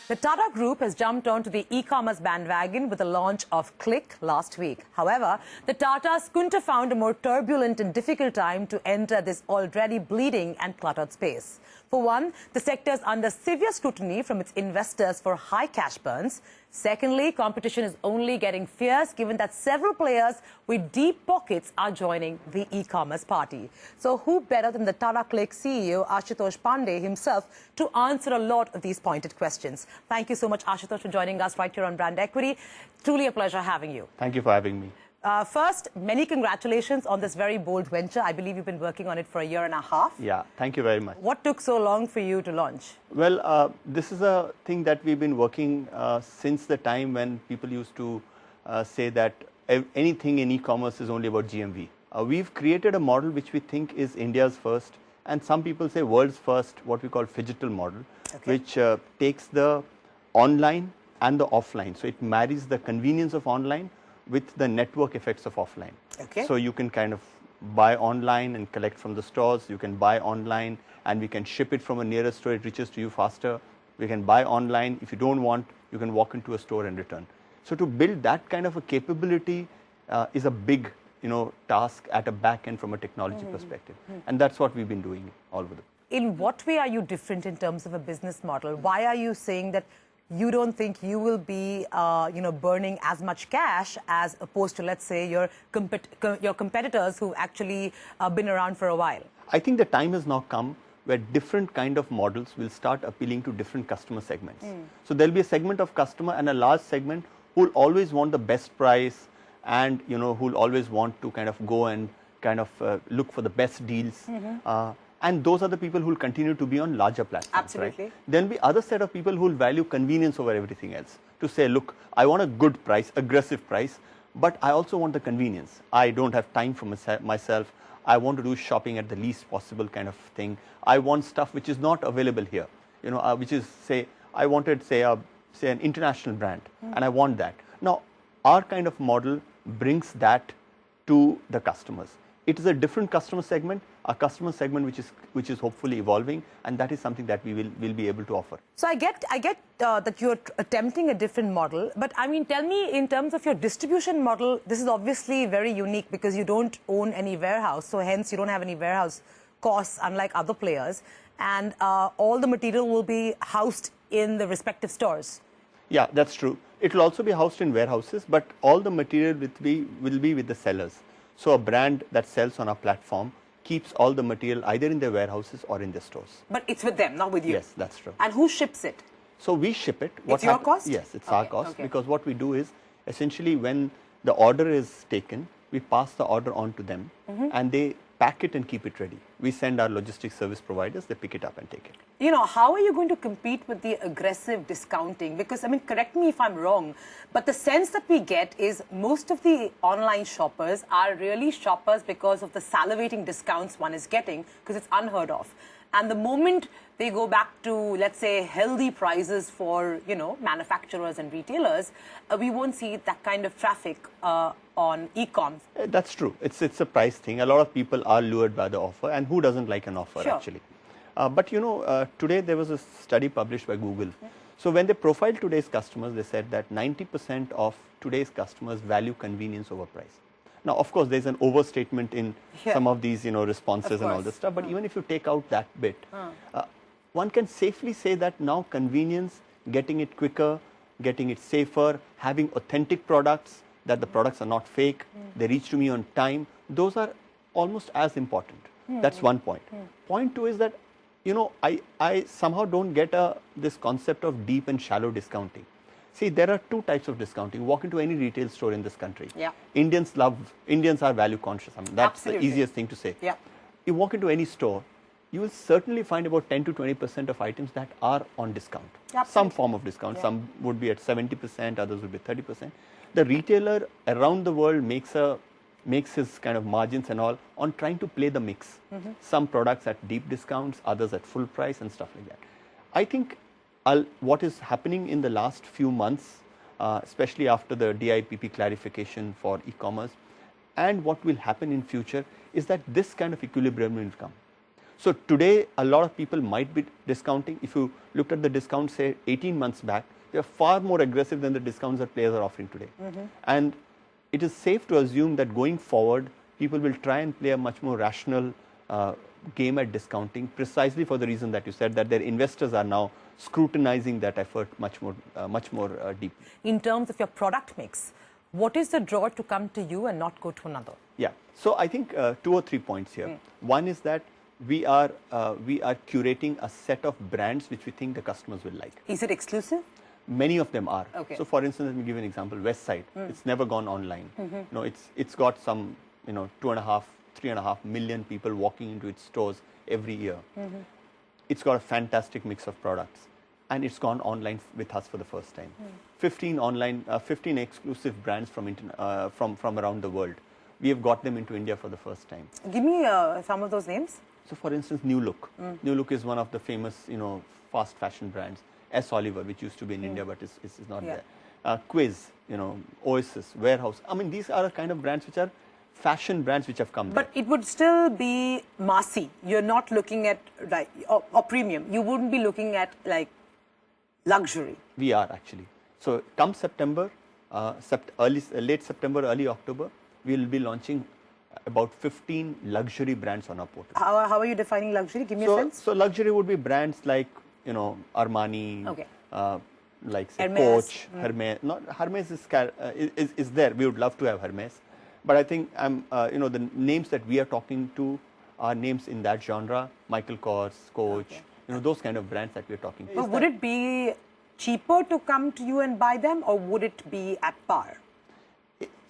The Tata Group has jumped onto the e-commerce bandwagon with the launch of Cliq last week. However, the Tatas couldn't have found a more turbulent and difficult time to enter this already bleeding and cluttered space. For one, the sector is under severe scrutiny from its investors for high cash burns. Secondly, competition is only getting fierce given that several players with deep pockets are joining the e-commerce party. So who better than the Tata Cliq CEO, Ashutosh Pandey himself, to answer a lot of these pointed questions. Thank you so much, Ashutosh, for joining us right here on Brand Equity. Truly a pleasure having you. Thank you for having me. First, many congratulations on this very bold venture. I believe you've been working on it for a year and a half. Yeah, thank you very much. What took so long for you to launch? Well, this is a thing that we've been working since the time when people used to say that anything in e-commerce is only about GMV. We've created a model which we think is India's first, and some people say world's first, what we call phygital model, which takes the online and the offline. So it marries the convenience of online with the network effects of offline. So you can kind of buy online and collect from the stores. You can buy online and we can ship it from a nearest store. It reaches to you faster. We can buy online. If you don't want, you can walk into a store and return. So to build that kind of a capability is a big, task at a back end from a technology perspective. And that's what we've been doing all over the. In what way are you different in terms of a business model? Why are you saying that you don't think you will be, burning as much cash as opposed to, let's say, your competitors who've actually been around for a while? I think the time has now come where different kind of models will start appealing to different customer segments. So there'll be a segment of customer and a large segment who'll always want the best price and, who'll always want to kind of go and kind of look for the best deals. And those are the people who will continue to be on larger platforms. Absolutely. Right? There'll be other set of people who will value convenience over everything else. To say, look, I want a good price, aggressive price, but I also want the convenience. I don't have time for myself. I want to do shopping at the least possible kind of thing. I want stuff which is not available here. Which is, say, I wanted, say an international brand, and I want that. Now, our kind of model brings that to the customers. It is a different customer segment, a customer segment which is hopefully evolving, and that is something that we will be able to offer. So I get that you're attempting a different model, but I mean, tell me in terms of your distribution model, this is obviously very unique because you don't own any warehouse, so hence you don't have any warehouse costs unlike other players, and all the material will be housed in the respective stores. Yeah, that's true. It will also be housed in warehouses, but all the material will be with the sellers. So a brand that sells on our platform keeps all the material either in their warehouses or in their stores. But it's with them, not with you? Yes, that's true. And who ships it? So we ship it. It's your cost? Yes, it's our cost, because what we do is essentially when the order is taken, we pass the order on to them and they pack it and keep it ready. We send our logistics service providers, they pick it up and take it. How are you going to compete with the aggressive discounting? Because, I mean, correct me if I'm wrong, but the sense that we get is most of the online shoppers are really shoppers because of the salivating discounts one is getting, because it's unheard of. And the moment they go back to, let's say, healthy prices for, manufacturers and retailers, we won't see that kind of traffic on e-comm. That's true. It's a price thing. A lot of people are lured by the offer, and who doesn't like an offer actually? But today there was a study published by Google. So when they profiled today's customers, they said that 90% of today's customers value convenience over price. Now, of course, there's an overstatement in some of these, responses and all this stuff. But even if you take out that bit, one can safely say that now convenience, getting it quicker, getting it safer, having authentic products, that the products are not fake, they reach to me on time, those are almost as important. That's one point. Point two is that, I somehow don't get this concept of deep and shallow discounting. See, there are two types of discounting. Walk into any retail store in this country. Indians are value conscious. I mean, that's the easiest thing to say. You walk into any store, you will certainly find about 10 to 20% of items that are on discount. Some form of discount. Some would be at 70%, others would be 30%. The retailer around the world makes his kind of margins and all on trying to play the mix. Some products at deep discounts, others at full price and stuff like that. I think what is happening in the last few months, especially after the DIPP clarification for e-commerce, and what will happen in future is that this kind of equilibrium will come. So today, a lot of people might be discounting. If you looked at the discounts, say 18 months back, they are far more aggressive than the discounts that players are offering today. And it is safe to assume that going forward, people will try and play a much more rational game at discounting, precisely for the reason that you said, that their investors are now scrutinizing that effort much more deeply. In terms of your product mix, what is the draw to come to you and not go to another? Yeah, so I think 2 or 3 points here. One is that we are curating a set of brands which we think the customers will like. Is it exclusive? Many of them are. Okay. So for instance, let me give you an example. Westside, it's never gone online. No, it's got some 2.5, 3.5 million people walking into its stores every year. It's got a fantastic mix of products, and it's gone online with us for the first time. 15 exclusive brands from around the world. We have got them into India for the first time. Give me some of those names. So for instance, New Look. New Look is one of the famous, fast fashion brands. S. Oliver, which used to be in India, but is not there. Quiz, Oasis, Warehouse. I mean, these are the kind of brands which are fashion brands which have come But it would still be massy. You're not looking at, or premium. You wouldn't be looking at, like, luxury. We are actually. So come September, late September, early October, we will be launching about 15 luxury brands on our portal. How are you defining luxury? Give me a sense. So luxury would be brands like, Armani, like say Hermes. Coach, Hermes. Not Hermes is there. We would love to have Hermes, but I think the names that we are talking to are names in that genre. Michael Kors, Coach, those kind of brands that we are talking to. But would it be cheaper to come to you and buy them, or would it be at par?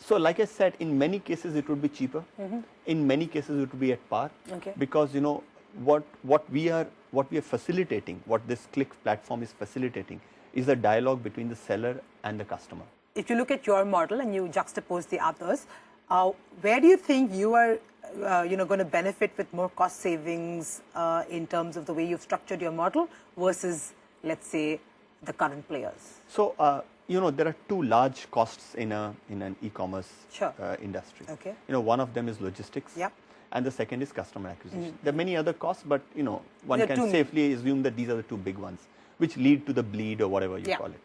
So, like I said, in many cases it would be cheaper. In many cases it would be at par. Because what we are facilitating, what this Cliq platform is facilitating, is a dialogue between the seller and the customer. If you look at your model and you juxtapose the others, where do you think you are going to benefit with more cost savings in terms of the way you've structured your model versus, let's say, the current players? So, there are two large costs in an e-commerce industry. One of them is logistics. And the second is customer acquisition. There are many other costs, but one can safely assume that these are the two big ones, which lead to the bleed or whatever you call it.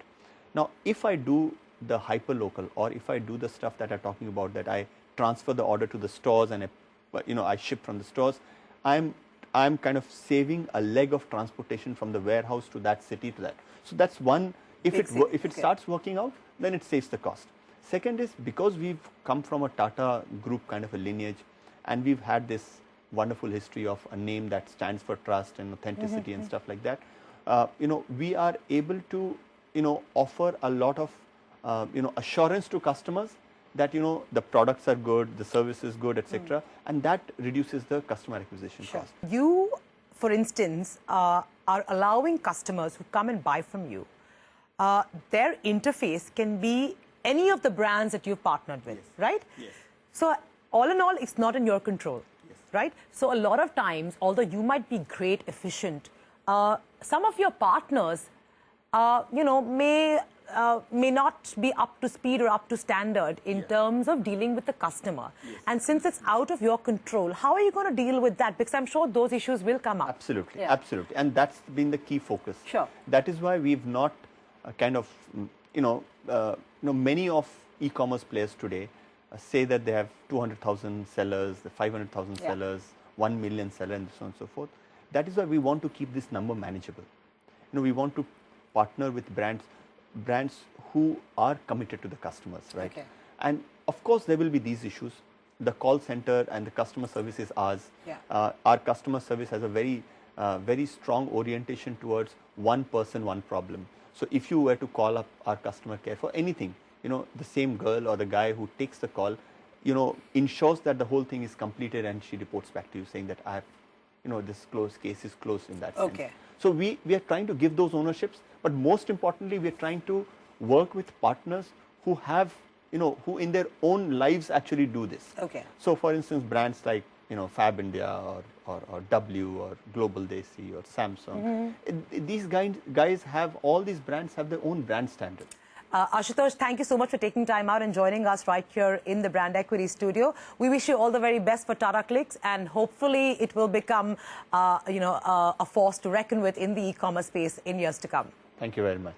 Now, if I do the hyperlocal, or if I do the stuff that I'm talking about, that I transfer the order to the stores and I ship from the stores, I'm kind of saving a leg of transportation from the warehouse to that city to that. So that's one. If it starts working out, then it saves the cost. Second is, because we've come from a Tata group kind of a lineage, and we've had this wonderful history of a name that stands for trust and authenticity and stuff like that. We are able to, offer a lot of, assurance to customers that, the products are good, the service is good, etc. And that reduces the customer acquisition cost. You, for instance, are allowing customers who come and buy from you, their interface can be any of the brands that you've partnered with, right? Yes. So, all in all, it's not in your control, right? So a lot of times, although you might be great, efficient, some of your partners, may not be up to speed or up to standard in terms of dealing with the customer. And since it's out of your control, how are you going to deal with that? Because I'm sure those issues will come up. Absolutely, absolutely. And that's been the key focus. That is why we've not many of e-commerce players today say that they have 200,000 sellers, 500,000 sellers, 1 million sellers, and so on and so forth. That is why we want to keep this number manageable. We want to partner with brands who are committed to the customers, right? And of course, there will be these issues. The call center and the customer service is ours. Our customer service has a very strong orientation towards one person, one problem. So if you were to call up our customer care for anything, the same girl or the guy who takes the call, ensures that the whole thing is completed, and she reports back to you saying that I have, this case is closed in that sense. So we are trying to give those ownerships, but most importantly, we are trying to work with partners who have, who in their own lives actually do this. So for instance, brands like, Fab India or W or Global Desi or Samsung, these guys have, all these brands have their own brand standard. Ashutosh, thank you so much for taking time out and joining us right here in the Brand Equity Studio. We wish you all the very best for Tata Cliq's, and hopefully it will become, a force to reckon with in the e-commerce space in years to come. Thank you very much.